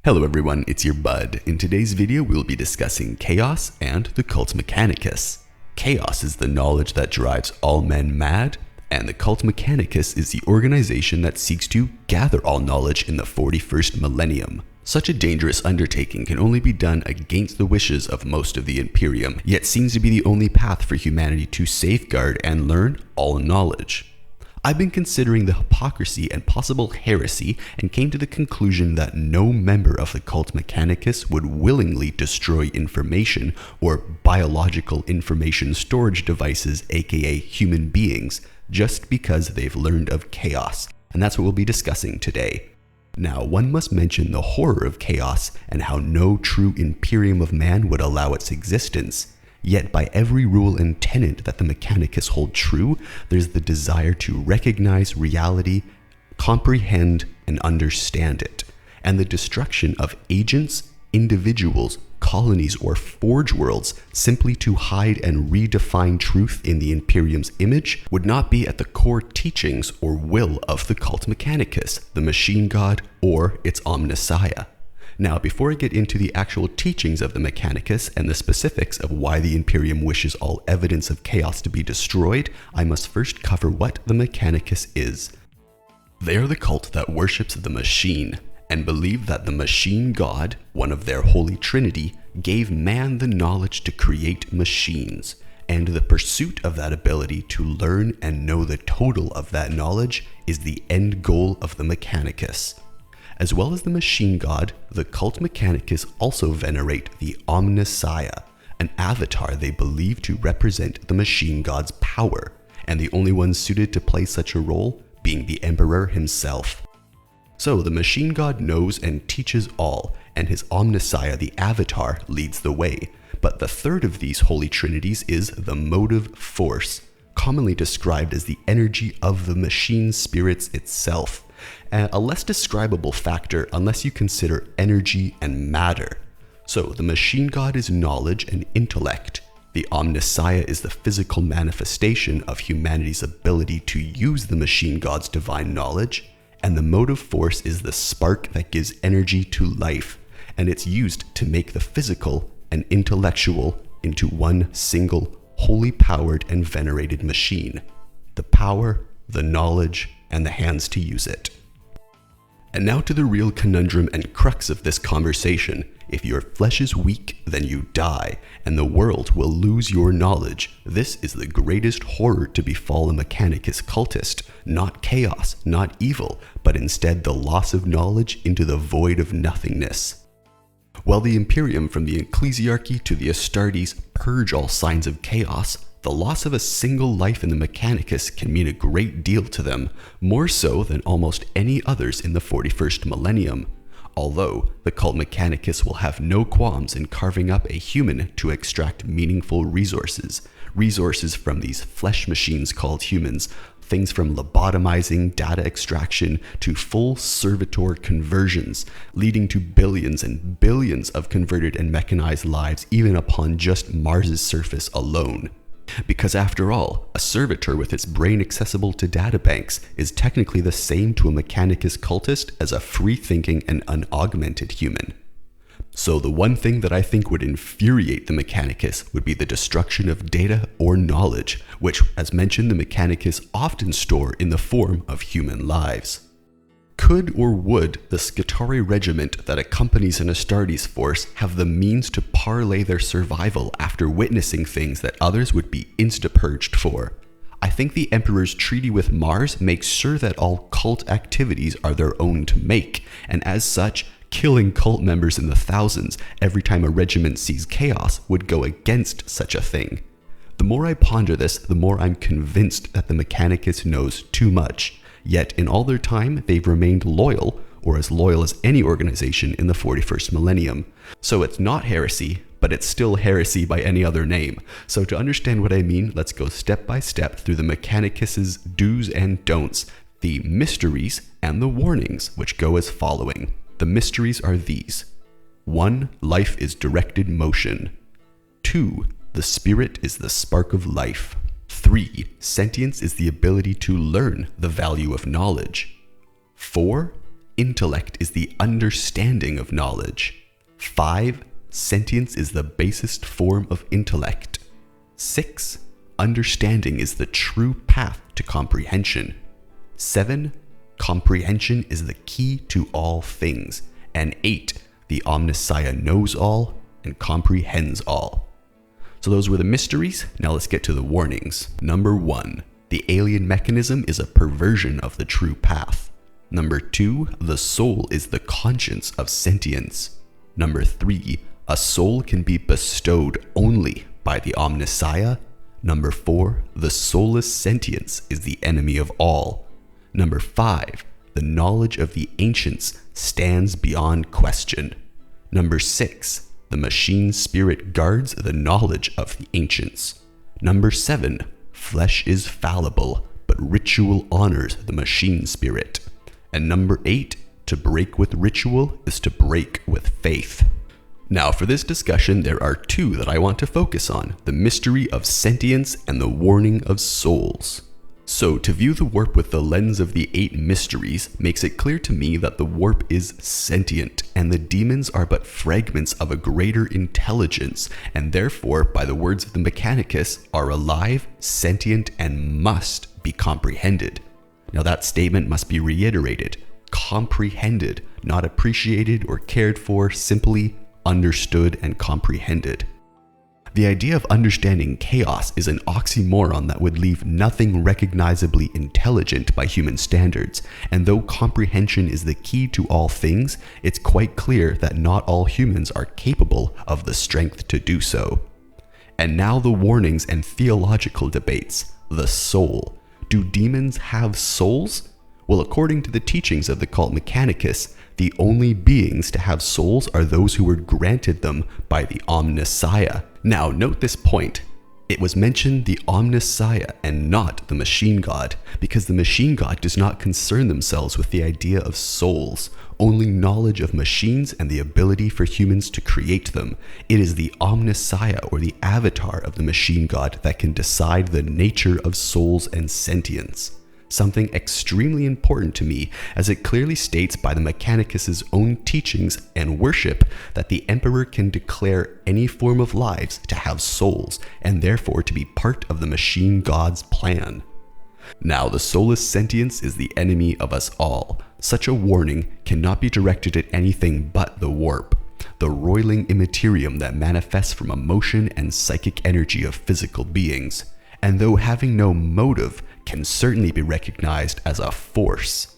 Hello everyone, it's your bud. In today's video, we'll be discussing chaos and the cult Mechanicus. Chaos is the knowledge that drives all men mad, and the cult Mechanicus is the organization that seeks to gather all knowledge in the 41st millennium. Such a dangerous undertaking can only be done against the wishes of most of the Imperium, yet seems to be the only path for humanity to safeguard and learn all knowledge. I've been considering the hypocrisy and possible heresy and came to the conclusion that no member of the cult Mechanicus would willingly destroy information or biological information storage devices, aka human beings, just because they've learned of chaos, and that's what we'll be discussing today. Now, one must mention the horror of chaos and how no true Imperium of man would allow its existence. Yet by every rule and tenet that the Mechanicus hold true, there's the desire to recognize reality, comprehend, and understand it, and the destruction of agents, individuals, colonies, or forge worlds simply to hide and redefine truth in the Imperium's image would not be at the core teachings or will of the cult Mechanicus, the machine god, or its 𝕺𝖎𝖎𝖎𝖐. Now, before I get into the actual teachings of the Mechanicus and the specifics of why the Imperium wishes all evidence of chaos to be destroyed, I must first cover what the Mechanicus is. They are the cult that worships the machine and believe that the machine god, one of their holy trinity, gave man the knowledge to create machines, and the pursuit of that ability to learn and know the total of that knowledge is the end goal of the Mechanicus. As well as the machine god, the cult Mechanicus also venerate the 𝕺𝖎𝖎𝖎𝖘𝖘𝖎𝖆𝑍, an avatar they believe to represent the machine god's power, and the only one suited to play such a role being the emperor himself. So the machine god knows and teaches all, and his 𝕺𝖎𝖎𝖎𝖏, the avatar, leads the way. But the third of these holy trinities is the motive force, commonly described as the energy of the machine spirits itself. A less describable factor unless you consider energy and matter. So the machine god is knowledge and intellect. The 𝕺𝖎𝖎𝖎𝖏 is the physical manifestation of humanity's ability to use the machine god's divine knowledge, and the motive force is the spark that gives energy to life, and it's used to make the physical and intellectual into one single, wholly powered and venerated machine. The power, the knowledge, and the hands to use it. And now to the real conundrum and crux of this conversation. If your flesh is weak, then you die, and the world will lose your knowledge. This is the greatest horror to befall a Mechanicus cultist. Not chaos, not evil, but instead the loss of knowledge into the void of nothingness. While the Imperium from the Ecclesiarchy to the Astartes purge all signs of chaos, the loss of a single life in the Mechanicus can mean a great deal to them, more so than almost any others in the 41st millennium. Although the cult Mechanicus will have no qualms in carving up a human to extract meaningful resources from these flesh machines called humans, things from lobotomizing data extraction to full servitor conversions, leading to billions and billions of converted and mechanized lives even upon just Mars's surface alone. Because after all, a servitor with its brain accessible to databanks is technically the same to a Mechanicus cultist as a free-thinking and unaugmented human. So the one thing that I think would infuriate the Mechanicus would be the destruction of data or knowledge, which, as mentioned, the Mechanicus often store in the form of human lives. Could or would the Skitarii regiment that accompanies an Astartes force have the means to parlay their survival after witnessing things that others would be insta-purged for? I think the Emperor's treaty with Mars makes sure that all cult activities are their own to make, and as such, killing cult members in the thousands every time a regiment sees chaos would go against such a thing. The more I ponder this, the more I'm convinced that the Mechanicus knows too much. Yet in all their time, they've remained loyal, or as loyal as any organization in the 41st millennium. So it's not heresy, but it's still heresy by any other name. So to understand what I mean, let's go step by step through the Mechanicus's do's and don'ts, the mysteries and the warnings, which go as following. The mysteries are these. 1. Life is directed motion. 2. The spirit is the spark of life. 3. Sentience is the ability to learn the value of knowledge. 4. Intellect is the understanding of knowledge. 5. Sentience is the basest form of intellect. 6. Understanding is the true path to comprehension. 7. Comprehension is the key to all things. And 8. The 𝕺𝖎𝖎𝖎𝖘𝖘𝖎𝖆𝑍 and comprehends all. So those were the mysteries. Now let's get to the warnings. Number 1. The alien mechanism is a perversion of the true path. Number 2. The soul is the conscience of sentience. Number 3. A soul can be bestowed only by the 𝕺𝖎𝖎𝖎𝖘𝖘𝖎𝖆𝑍. Number 4. The soulless sentience is the enemy of all. Number 5. The knowledge of the ancients stands beyond question. Number 6. The machine spirit guards the knowledge of the ancients. Number 7. Flesh is fallible, but ritual honors the machine spirit. And number 8. To break with ritual is to break with faith. Now for this discussion, there are two that I want to focus on: the mystery of sentience and the warning of souls. So to view the warp with the lens of the 8 mysteries makes it clear to me that the warp is sentient, and the demons are but fragments of a greater intelligence, and therefore, by the words of the Mechanicus, are alive, sentient, and must be comprehended. Now that statement must be reiterated. Comprehended, not appreciated or cared for, simply understood and comprehended. The idea of understanding chaos is an oxymoron that would leave nothing recognizably intelligent by human standards, and though comprehension is the key to all things, it's quite clear that not all humans are capable of the strength to do so. And now the warnings and theological debates. The soul. Do demons have souls? Well, according to the teachings of the cult Mechanicus, the only beings to have souls are those who were granted them by the 𝕺𝖎𝖎𝖎𝖘𝖘𝖎𝖆. Now note this point. It was mentioned the 𝕺𝖎𝖎𝖎𝖎 and not the machine god, because the machine god does not concern themselves with the idea of souls, only knowledge of machines and the ability for humans to create them. It is the 𝕺𝖎𝖎𝖎 or the avatar of the machine god that can decide the nature of souls and sentience. Something extremely important to me, as it clearly states by the Mechanicus's own teachings and worship that the emperor can declare any form of lives to have souls, and therefore to be part of the machine god's plan. Now, the soulless sentience is the enemy of us all. Such a warning cannot be directed at anything but the warp, the roiling immaterium that manifests from emotion and psychic energy of physical beings, and though having no motive, can certainly be recognized as a force.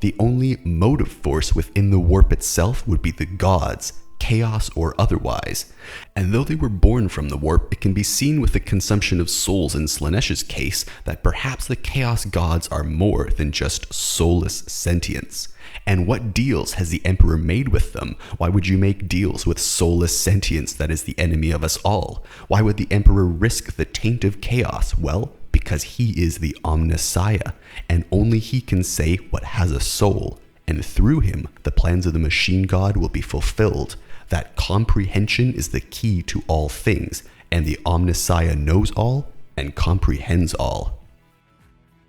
The only motive force within the warp itself would be the gods, chaos or otherwise, and though they were born from the warp, it can be seen with the consumption of souls in Slaanesh's case that perhaps the chaos gods are more than just soulless sentience. And what deals has the emperor made with them? Why would you make deals with soulless sentience that is the enemy of us all? Why would the emperor risk the taint of chaos? Well, because he is the 𝕺𝖎𝖎𝖎𝖎, and only he can say what has a soul, and through him the plans of the machine god will be fulfilled. That comprehension is the key to all things, and the 𝕺𝖎𝖎𝖎𝖎 knows all and comprehends all.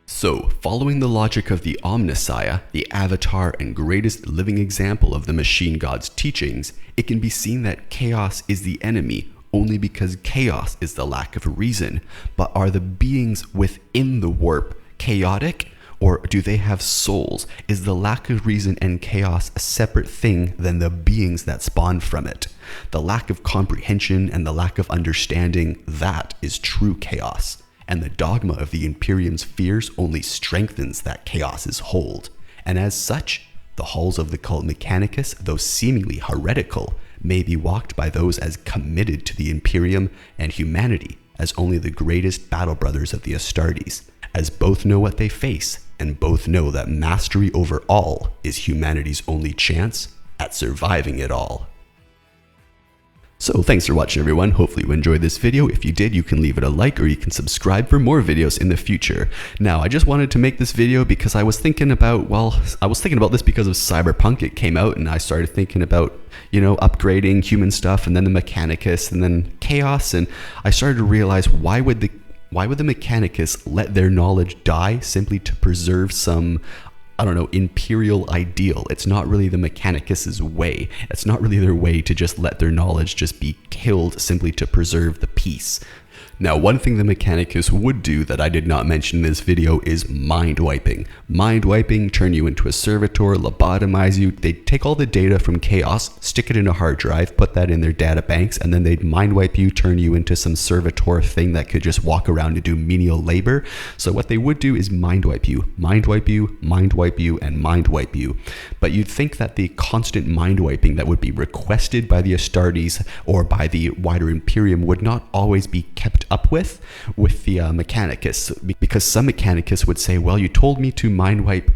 So, following the logic of the 𝕺𝖎𝖎𝖎𝖎, the avatar and greatest living example of the machine god's teachings, it can be seen that chaos is the enemy only because chaos is the lack of reason. But are the beings within the warp chaotic, or do they have souls? Is the lack of reason and chaos a separate thing than the beings that spawn from it? The lack of comprehension and the lack of understanding, that is true chaos. And the dogma of the Imperium's fears only strengthens that chaos's hold. And as such, the halls of the cult Mechanicus, though seemingly heretical, may be walked by those as committed to the Imperium and humanity as only the greatest battle brothers of the Astartes, as both know what they face and both know that mastery over all is humanity's only chance at surviving it all. So thanks for watching, everyone. Hopefully you enjoyed this video. If you did, you can leave it a like or you can subscribe for more videos in the future. Now, I just wanted to make this video because I was thinking about, this because of Cyberpunk. It came out and I started thinking about, upgrading human stuff, and then the Mechanicus, and then chaos, and I started to realize why would the Mechanicus let their knowledge die simply to preserve some I don't know, imperial ideal. It's not really the Mechanicus' way. It's not really their way to just let their knowledge just be killed simply to preserve the peace. Now, one thing the Mechanicus would do that I did not mention in this video is mind wiping. Mind wiping, turn you into a servitor, lobotomize you. They'd take all the data from Chaos, stick it in a hard drive, put that in their data banks, and then they'd mind wipe you, turn you into some servitor thing that could just walk around and do menial labor. So what they would do is mind wipe you, mind wipe you, mind wipe you, and mind wipe you. But you'd think that the constant mind wiping that would be requested by the Astartes or by the wider Imperium would not always be kept up with the Mechanicus, because some Mechanicus would say, well, you told me to mind wipe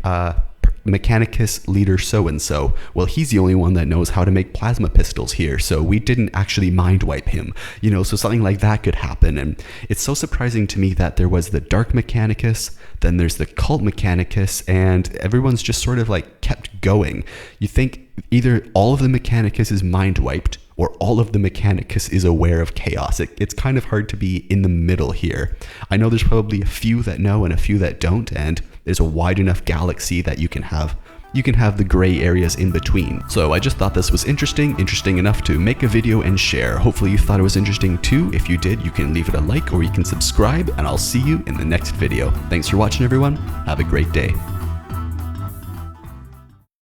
Mechanicus leader so-and-so. Well, he's the only one that knows how to make plasma pistols here, so we didn't actually mind wipe him. You know, so something like that could happen. And it's so surprising to me that there was the Dark Mechanicus, then there's the Cult Mechanicus, and everyone's just sort of like kept going. You think either all of the Mechanicus is mind wiped, or all of the Mechanicus is aware of chaos. It's kind of hard to be in the middle here. I know there's probably a few that know and a few that don't, and there's a wide enough galaxy that you can have the gray areas in between. So I just thought this was interesting enough to make a video and share. Hopefully you thought it was interesting too. If you did, you can leave it a like or you can subscribe, and I'll see you in the next video. Thanks for watching, everyone. Have a great day.